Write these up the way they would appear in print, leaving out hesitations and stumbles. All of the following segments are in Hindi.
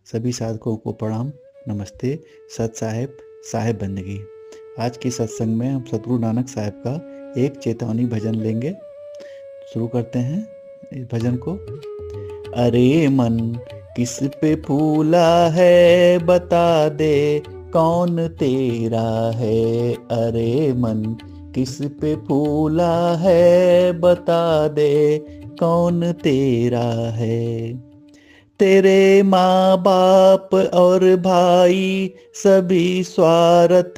सभी साधकों को प्रणाम, नमस्ते, सत साहेब, साहेब बंदगी। आज की सत्संग में हम सतगुरु नानक साहब का एक चेतावनी भजन लेंगे। शुरू करते हैं इस भजन को। अरे मन किस पे फूला है, बता दे कौन तेरा है। अरे मन किस पे फूला है, बता दे कौन तेरा है। तेरे माँ बाप और भाई सभी स्वार्थ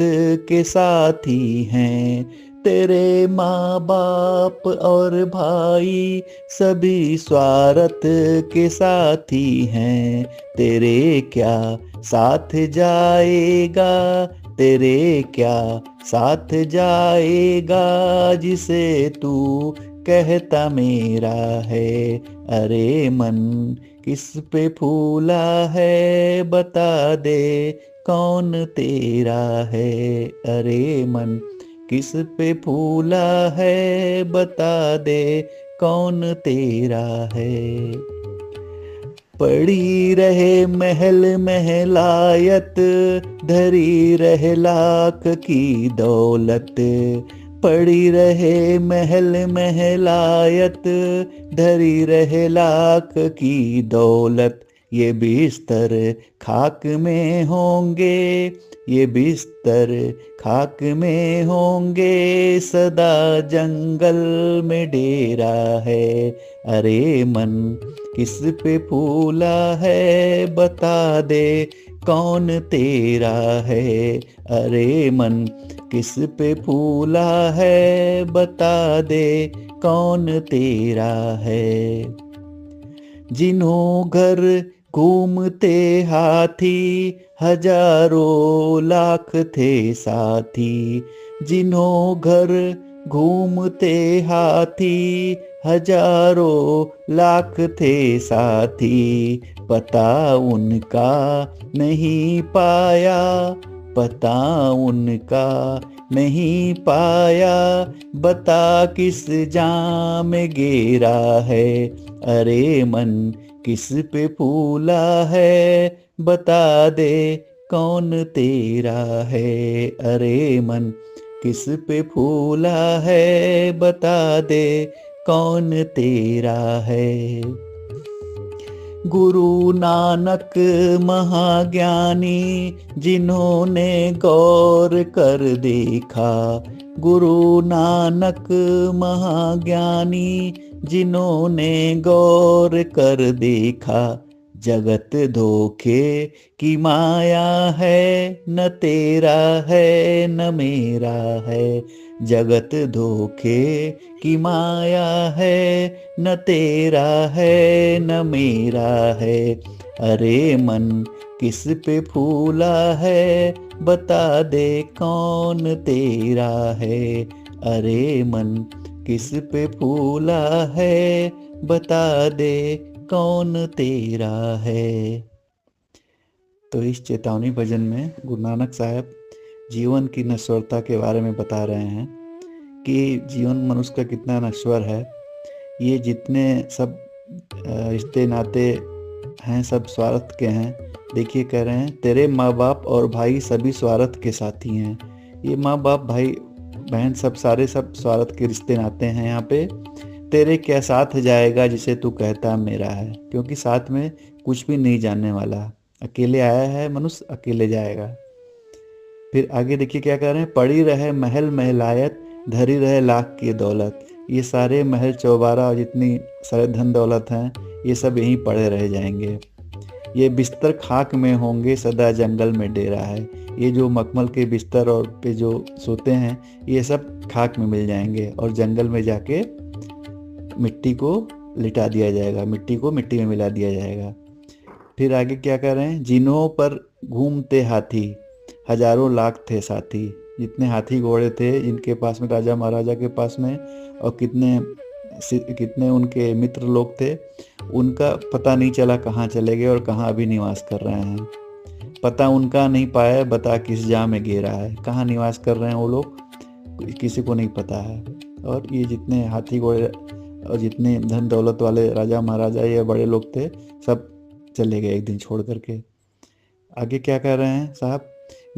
के साथी हैं। तेरे माँ बाप और भाई सभी स्वार्थ के साथी हैं। तेरे क्या साथ जाएगा, तेरे क्या साथ जाएगा जिसे तू कहता मेरा है। अरे मन किस पे फूला है, बता दे कौन तेरा है। अरे मन किस पे फूला है, बता दे कौन तेरा है। पड़ी रहे महल महलायत, धरी रहे लाख की दौलत। पड़ी रहे महल महलायत, धरी रहे लाख की दौलत। ये बिस्तर खाक में होंगे, ये बिस्तर खाक में होंगे, सदा जंगल में डेरा है। अरे मन किस पे फूला है, बता दे कौन तेरा है। अरे मन किस पे फूला है, बता दे कौन तेरा है। जिन्हों घर घूमते हाथी, हजारों लाख थे साथी। जिन्हों घर घूमते हाथी, हजारों लाख थे साथी। पता उनका नहीं पाया, पता उनका नहीं पाया, बता किस जाम गेरा है। अरे मन किस पे फूला है, बता दे कौन तेरा है। अरे मन किस पे फूला है, बता दे कौन तेरा है। गुरु नानक महाज्ञानी, जिन्होंने गौर कर देखा। गुरु नानक महाज्ञानी, जिन्होंने गौर कर देखा। जगत धोखे की माया है, न तेरा है न मेरा है। जगत धोखे की माया है, न तेरा है न मेरा है। अरे मन किस पे फूला है, बता दे कौन तेरा है। अरे मन किस पे फूला है, बता दे कौन तेरा है। तो इस चेतावनी भजन में गुरु नानक साहब जीवन की नश्वरता के बारे में बता रहे हैं कि जीवन मनुष्य का कितना नश्वर है। ये जितने सब रिश्ते नाते हैं सब स्वार्थ के हैं। देखिए कह रहे हैं, तेरे माँ बाप और भाई सभी स्वार्थ के साथी हैं। ये माँ बाप भाई बहन सब सारे सब स्वार्थ के रिश्ते नाते हैं यहाँ पे। तेरे क्या साथ जाएगा जिसे तू कहता मेरा है, क्योंकि साथ में कुछ भी नहीं जानने वाला। अकेले आया है मनुष्य, अकेले जाएगा। फिर आगे देखिए क्या कह रहे हैं, पड़ी रहे महल महलायत, धरी रहे लाख की दौलत। ये सारे महल चौबारा और जितनी सारे धन दौलत हैं, ये सब यहीं पड़े रह जाएंगे। ये बिस्तर खाक में होंगे, सदा जंगल में डेरा है। ये जो मखमल के बिस्तर और पे जो सोते हैं, ये सब खाक में मिल जाएंगे और जंगल में जाके मिट्टी को लिटा दिया जाएगा, मिट्टी को मिट्टी में मिला दिया जाएगा। फिर आगे क्या कर रहे हैं, जिन्हों पर घूमते हाथी, हजारों लाख थे साथी। जितने हाथी घोड़े थे जिनके पास में, राजा महाराजा के पास में, और कितने उनके मित्र लोग थे, उनका पता नहीं चला कहाँ चले गए और कहाँ अभी निवास कर रहे हैं। पता उनका नहीं पाया, बता किस जा में घेरा है। कहाँ निवास कर रहे हैं वो लोग, किसी को नहीं पता है। और ये जितने हाथी घोड़े और जितने धन दौलत वाले राजा महाराजा या बड़े लोग थे, सब चले गए एक दिन छोड़ करके। आगे क्या कह रहे हैं साहब?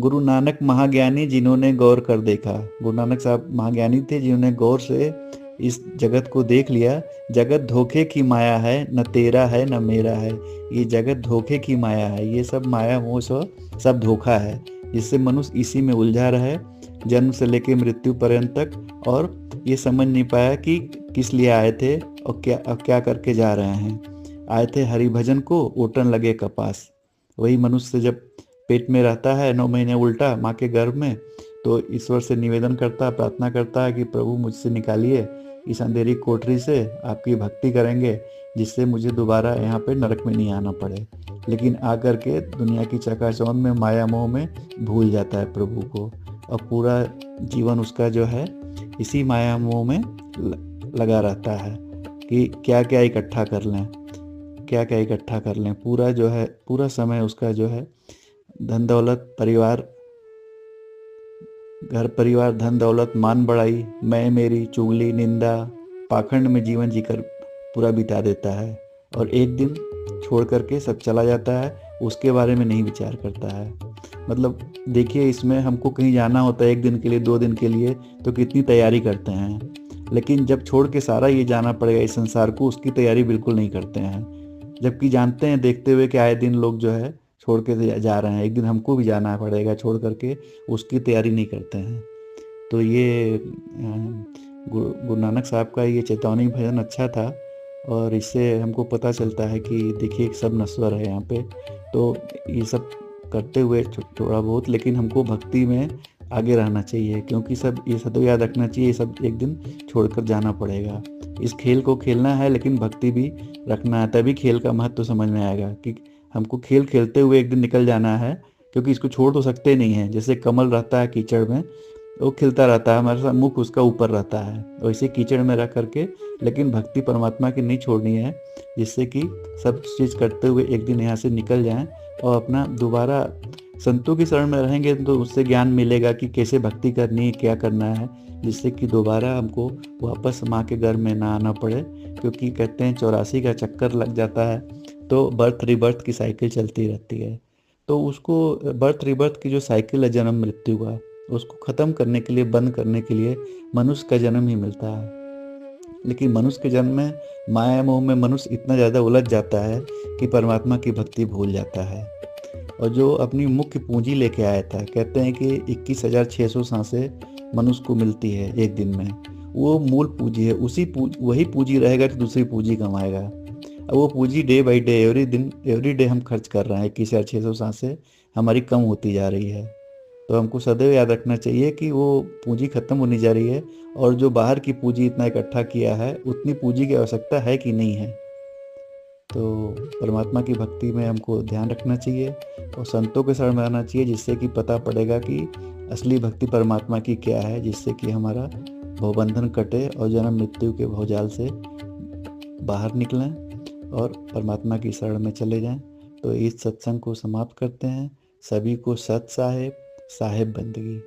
गुरु नानक महाज्ञानी जिन्होंने गौर कर देखा। गुरु नानक साहब महाज्ञानी थे जिन्होंने गौर से इस जगत को देख लिया। जगत धोखे की माया है, न तेरा है न मेरा है। ये जगत धोखे की माया है, ये सब माया मोह सब धोखा है, जिससे मनुष्य इसी में उलझा रहा है जन्म से लेकर मृत्यु पर्यंत तक, और ये समझ नहीं पाया कि किस लिए आए थे और क्या करके जा रहे हैं। आए थे हरि भजन को, ओटन लगे कपास। वही मनुष्य जब पेट में रहता है 9 महीने उल्टा माँ के गर्भ में, तो ईश्वर से निवेदन करता है, प्रार्थना करता है कि प्रभु मुझसे निकालिए इस अंधेरी कोठरी से, आपकी भक्ति करेंगे जिससे मुझे दोबारा यहाँ पे नरक में नहीं आना पड़े। लेकिन आकर के दुनिया की चकाचौंध में, माया मोह में भूल जाता है प्रभु को, और पूरा जीवन उसका जो है इसी माया मोह में लगा रहता है कि क्या क्या इकट्ठा कर लें, क्या क्या इकट्ठा कर लें। पूरा जो है, पूरा समय उसका जो है धन दौलत, परिवार, घर परिवार, धन दौलत, मान बढ़ाई, मैं मेरी, चुगली, निंदा, पाखंड में जीवन जीकर पूरा बिता देता है, और एक दिन छोड़ करके सब चला जाता है, उसके बारे में नहीं विचार करता है। मतलब देखिए, इसमें हमको कहीं जाना होता है 1 दिन के लिए, 2 दिन के लिए, तो कितनी तैयारी करते हैं, लेकिन जब छोड़ के सारा ये जाना पड़ेगा इस संसार को, उसकी तैयारी बिल्कुल नहीं करते हैं। जबकि जानते हैं, देखते हुए कि आए दिन लोग जो है छोड़ के जा रहे हैं, एक दिन हमको भी जाना पड़ेगा छोड़ करके, उसकी तैयारी नहीं करते हैं। तो ये गुरु नानक साहब का ये चेतावनी भजन अच्छा था, और इससे हमको पता चलता है कि देखिए सब नश्वर है यहाँ पे। तो ये सब करते हुए थोड़ा बहुत, लेकिन हमको भक्ति में आगे रहना चाहिए, क्योंकि सब ये सदैव याद रखना चाहिए, ये सब एक दिन छोड़कर जाना पड़ेगा। इस खेल को खेलना है, लेकिन भक्ति भी रखना है, तभी खेल का महत्व समझ में आएगा कि हमको खेल खेलते हुए एक दिन निकल जाना है, क्योंकि इसको छोड़ तो सकते नहीं हैं। जैसे कमल रहता है कीचड़ में, वो खिलता रहता है, हमारे साथ मुख उसका ऊपर रहता है, वैसे कीचड़ में रख करके, लेकिन भक्ति परमात्मा की नहीं छोड़नी है, जिससे कि सब चीज़ करते हुए एक दिन यहाँ से निकल जाएं, और अपना दोबारा संतों की शरण में रहेंगे तो उससे ज्ञान मिलेगा कि कैसे भक्ति करनी है, क्या करना है, जिससे कि दोबारा हमको वापस माँ के घर में ना आना पड़े। क्योंकि कहते हैं 84 का चक्कर लग जाता है, तो बर्थ रिबर्थ की साइकिल चलती रहती है। तो उसको बर्थ रिबर्थ की जो साइकिल है जन्म मृत्यु का, उसको ख़त्म करने के लिए, बंद करने के लिए मनुष्य का जन्म ही मिलता है। लेकिन मनुष्य के जन्म में माया मोह में मनुष्य इतना ज़्यादा उलझ जाता है कि परमात्मा की भक्ति भूल जाता है। और जो अपनी मुख्य पूंजी लेके आया था, कहते हैं कि 21,600 सांसें मनुष्य को मिलती है एक दिन में, वो मूल पूंजी है। वही पूंजी रहेगा तो दूसरी पूंजी कमाएगा। अब वो पूंजी day by day, every day हम खर्च कर रहे हैं। 21,600 सांसें हमारी कम होती जा रही है। तो हमको सदैव याद रखना चाहिए कि वो पूंजी खत्म होने जा रही है, और जो बाहर की पूंजी इतना इकट्ठा किया है, उतनी पूंजी की आवश्यकता है कि नहीं है। तो परमात्मा की भक्ति में हमको ध्यान रखना चाहिए, और संतों के शरण में रहना चाहिए, जिससे कि पता पड़ेगा कि असली भक्ति परमात्मा की क्या है, जिससे कि हमारा भवबंधन कटे और जन्म मृत्यु के भवजाल से बाहर निकलें और परमात्मा की शरण में चले जाएं। तो इस सत्संग को समाप्त करते हैं। सभी को सत साहेब बंदगी।